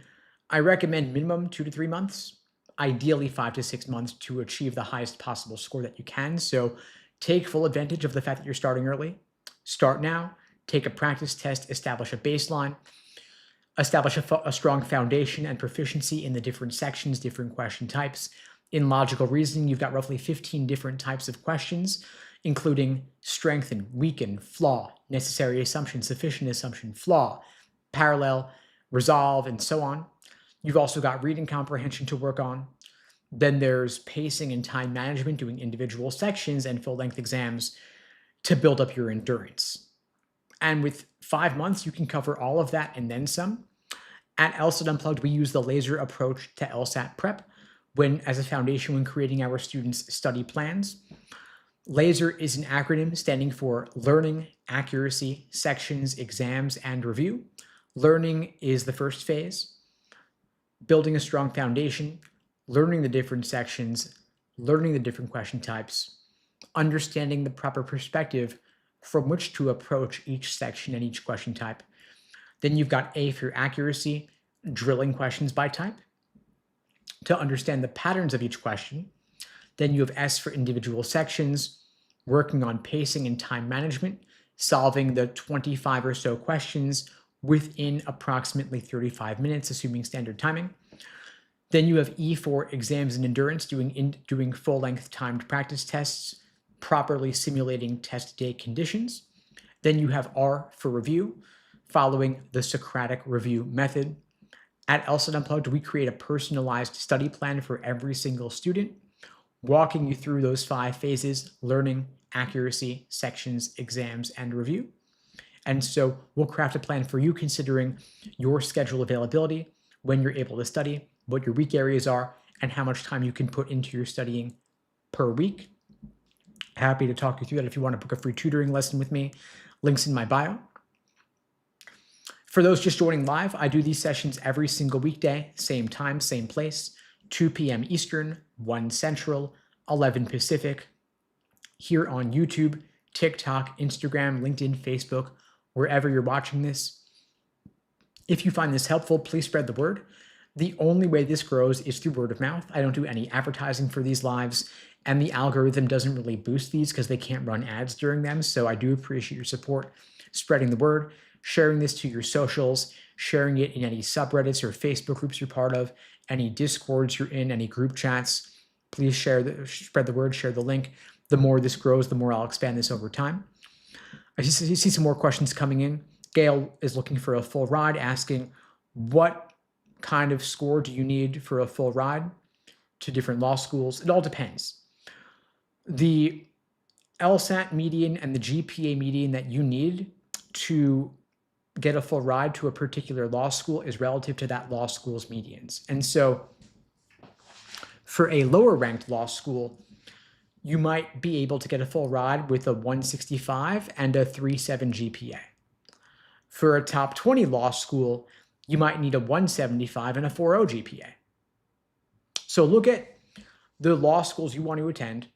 I recommend minimum 2 to 3 months, ideally 5 to 6 months to achieve the highest possible score that you can. So take full advantage of the fact that you're starting early. Start now, take a practice test, establish a baseline, establish a strong foundation and proficiency in the different sections, different question types. In logical reasoning, you've got roughly 15 different types of questions, including strengthen, weaken, flaw, necessary assumption, sufficient assumption, flaw, parallel, resolve, and so on. You've also got reading comprehension to work on. Then there's pacing and time management, doing individual sections and full-length exams to build up your endurance. And with 5 months, you can cover all of that and then some. At LSAT Unplugged, we use the laser approach to LSAT prep as a foundation when creating our students' study plans. LASER is an acronym standing for Learning, Accuracy, Sections, Exams, and Review. Learning is the first phase. Building a strong foundation, learning the different sections, learning the different question types, understanding the proper perspective from which to approach each section and each question type. Then you've got A for accuracy, drilling questions by type to understand the patterns of each question. Then you have S for individual sections, working on pacing and time management, solving the 25 or so questions within approximately 35 minutes, assuming standard timing. Then you have E for exams and endurance, doing full-length timed practice tests, properly simulating test day conditions. Then you have R for review, following the Socratic review method. At LSAT Unplugged, we create a personalized study plan for every single student, walking you through those 5 phases: learning, accuracy, sections, exams, and review. And so we'll craft a plan for you considering your schedule availability, when you're able to study, what your weak areas are, and how much time you can put into your studying per week. Happy to talk you through that if you want to book a free tutoring lesson with me. Links in my bio. For those just joining live, I do these sessions every single weekday, same time, same place, 2 p.m. Eastern, 1 Central, 11 Pacific, here on YouTube, TikTok, Instagram, LinkedIn, Facebook, wherever you're watching this. If you find this helpful, please spread the word. The only way this grows is through word of mouth. I don't do any advertising for these lives, and the algorithm doesn't really boost these because they can't run ads during them. So I do appreciate your support, spreading the word, sharing this to your socials, sharing it in any subreddits or Facebook groups you're part of, any Discords you're in, any group chats. Please spread the word, share the link. The more this grows, the more I'll expand this over time. I see some more questions coming in. Gail is looking for a full ride, asking, what kind of score do you need for a full ride to different law schools? It all depends. The LSAT median and the GPA median that you need to get a full ride to a particular law school is relative to that law school's medians. And so for a lower ranked law school, you might be able to get a full ride with a 165 and a 3.7 GPA. For a top 20 law school, you might need a 175 and a 4.0 GPA. So look at the law schools you want to attend,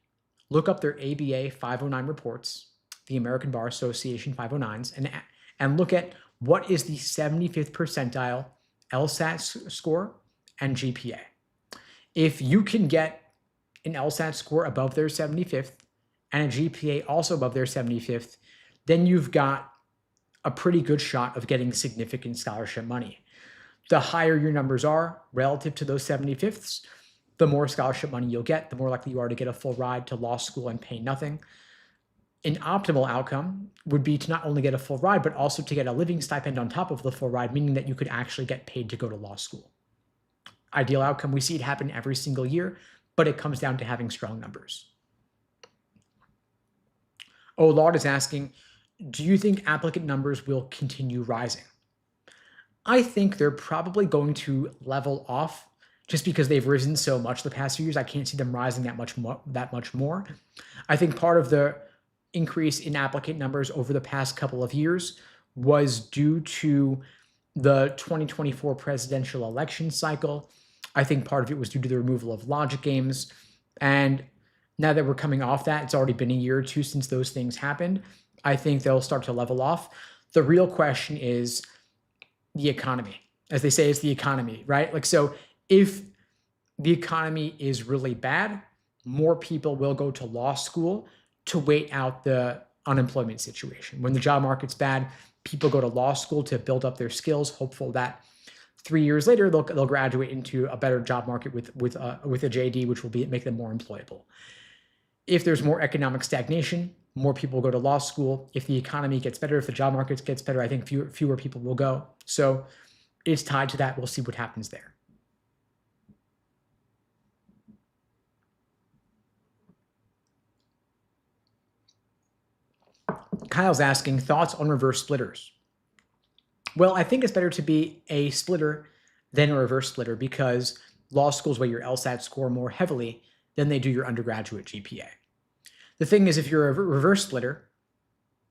look up their ABA 509 reports, the American Bar Association 509s, and look at what is the 75th percentile LSAT score and GPA. If you can get an LSAT score above their 75th and a GPA also above their 75th, then you've got a pretty good shot of getting significant scholarship money. The higher your numbers are relative to those 75ths, the more scholarship money you'll get, the more likely you are to get a full ride to law school and pay nothing. An optimal outcome would be to not only get a full ride, but also to get a living stipend on top of the full ride, meaning that you could actually get paid to go to law school. Ideal outcome, we see it happen every single year, but it comes down to having strong numbers. Lord is asking, do you think applicant numbers will continue rising? I think they're probably going to level off just because they've risen so much the past few years. I can't see them rising that much more. I think part of the increase in applicant numbers over the past couple of years was due to the 2024 presidential election cycle. I think part of it was due to the removal of logic games. And now that we're coming off that, it's already been a year or two since those things happened. I think they'll start to level off. The real question is the economy. As they say, it's the economy, right? Like, so if the economy is really bad, more people will go to law school to wait out the unemployment situation. When the job market's bad, people go to law school to build up their skills, hopeful that 3 years later they'll graduate into a better job market with a JD, which will make them more employable. If there's more economic stagnation, more people go to law school. If the economy gets better, if the job market gets better, I think fewer people will go. So it's tied to that. We'll see what happens there. Kyle's asking, thoughts on reverse splitters? Well, I think it's better to be a splitter than a reverse splitter because law schools weigh your LSAT score more heavily than they do your undergraduate GPA. The thing is, if you're a reverse splitter,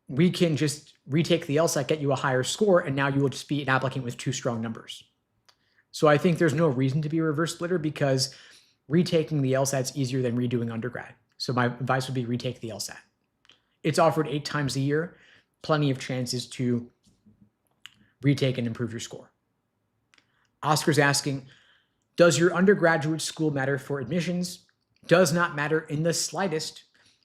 we can just retake the LSAT, get you a higher score, and now you will just be an applicant with 2 strong numbers. So I think there's no reason to be a reverse splitter because retaking the LSAT is easier than redoing undergrad. So my advice would be retake the LSAT. It's offered 8 times a year, plenty of chances to retake and improve your score. Oscar's asking, does your undergraduate school matter for admissions? Does not matter in the slightest.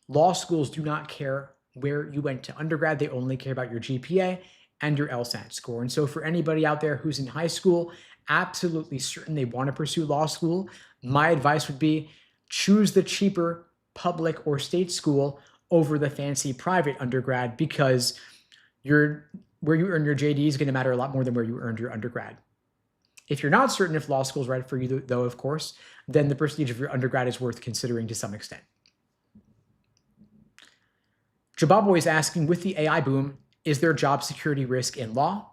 Law schools do not care where you went to undergrad. They only care about your GPA and your LSAT score. And so for anybody out there who's in high school, absolutely certain they want to pursue law school, my advice would be choose the cheaper public or state school over the fancy private undergrad because where you earn your JD is going to matter a lot more than where you earned your undergrad. If you're not certain if law school is right for you, though, of course, then the prestige of your undergrad is worth considering to some extent. Jababboy is asking, with the AI boom, is there job security risk in law?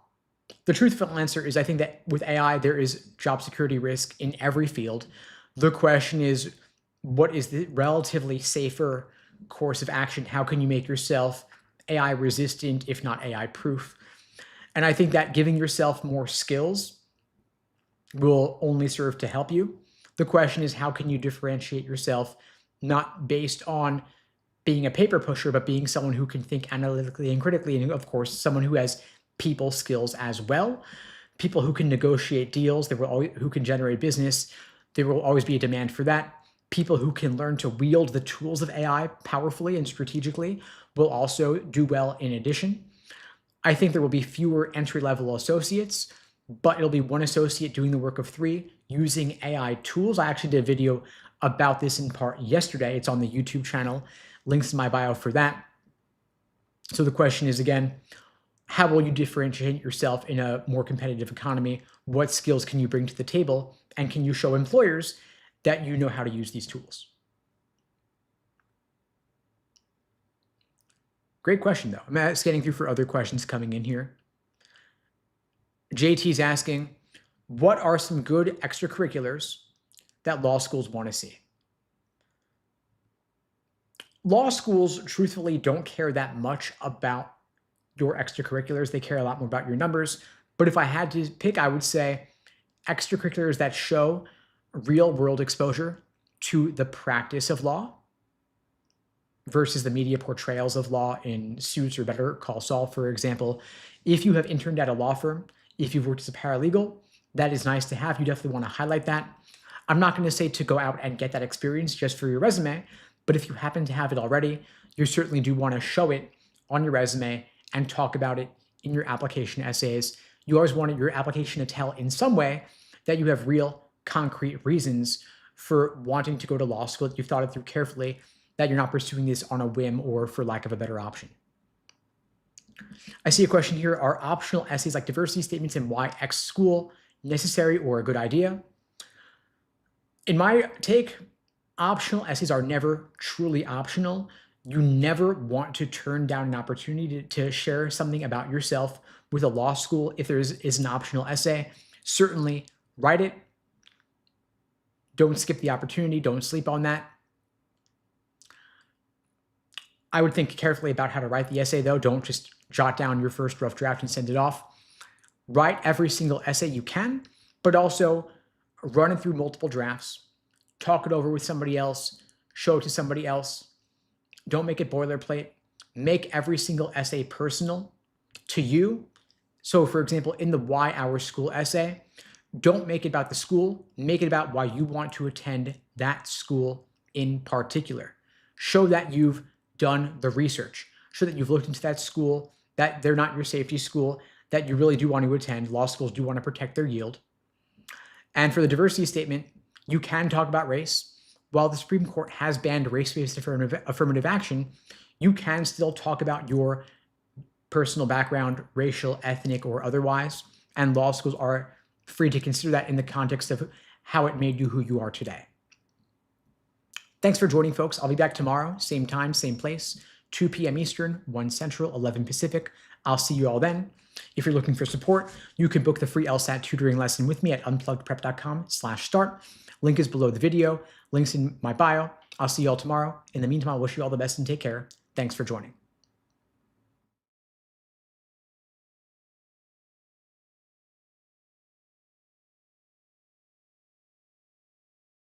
The truthful answer is I think that with AI, there is job security risk in every field. The question is, what is the relatively safer course of action? How can you make yourself AI resistant, if not AI proof? And I think that giving yourself more skills will only serve to help you. The question is, how can you differentiate yourself, not based on being a paper pusher, but being someone who can think analytically and critically, and of course, someone who has people skills as well. People who can negotiate deals, who can generate business, there will always be a demand for that. People who can learn to wield the tools of AI powerfully and strategically will also do well in addition. I think there will be fewer entry-level associates, but it'll be one associate doing the work of 3 using AI tools. I actually did a video about this in part yesterday. It's on the YouTube channel. Links in my bio for that. So the question is, again, how will you differentiate yourself in a more competitive economy? What skills can you bring to the table? And can you show employers that you know how to use these tools? Great question, though. I'm scanning through for other questions coming in here. JT's asking, what are some good extracurriculars that law schools want to see? Law schools, truthfully, don't care that much about your extracurriculars. They care a lot more about your numbers. But if I had to pick, I would say extracurriculars that show real world exposure to the practice of law versus the media portrayals of law in Suits or Better Call Saul, for example. If you have interned at a law firm, if you've worked as a paralegal, that is nice to have. You definitely want to highlight that. I'm not going to say to go out and get that experience just for your resume, but if you happen to have it already, you certainly do want to show it on your resume and talk about it in your application essays. You always want your application to tell in some way that you have real concrete reasons for wanting to go to law school, that you've thought it through carefully, that you're not pursuing this on a whim or for lack of a better option. I see a question here. Are optional essays like diversity statements and why X school necessary or a good idea? In my take, optional essays are never truly optional. You never want to turn down an opportunity to share something about yourself with a law school if there is an optional essay. Certainly write it. Don't skip the opportunity. Don't sleep on that. I would think carefully about how to write the essay, though. Don't just jot down your first rough draft and send it off. Write every single essay you can, but also run it through multiple drafts. Talk it over with somebody else. Show it to somebody else. Don't make it boilerplate. Make every single essay personal to you. So, for example, in the Why Our School essay, don't make it about the school. Make it about why you want to attend that school in particular. Show that you've done the research. Show that you've looked into that school, that they're not your safety school, that you really do want to attend. Law schools do want to protect their yield. And for the diversity statement, you can talk about race. While the Supreme Court has banned race-based affirmative action, you can still talk about your personal background, racial, ethnic, or otherwise, and law schools are free to consider that in the context of how it made you who you are today. Thanks for joining, folks. I'll be back tomorrow, same time, same place, 2 p.m. Eastern, 1 Central, 11 Pacific. I'll see you all then. If you're looking for support, you can book the free LSAT tutoring lesson with me at unpluggedprep.com/start. Link is below the video. Links in my bio. I'll see you all tomorrow. In the meantime, I wish you all the best and take care. Thanks for joining.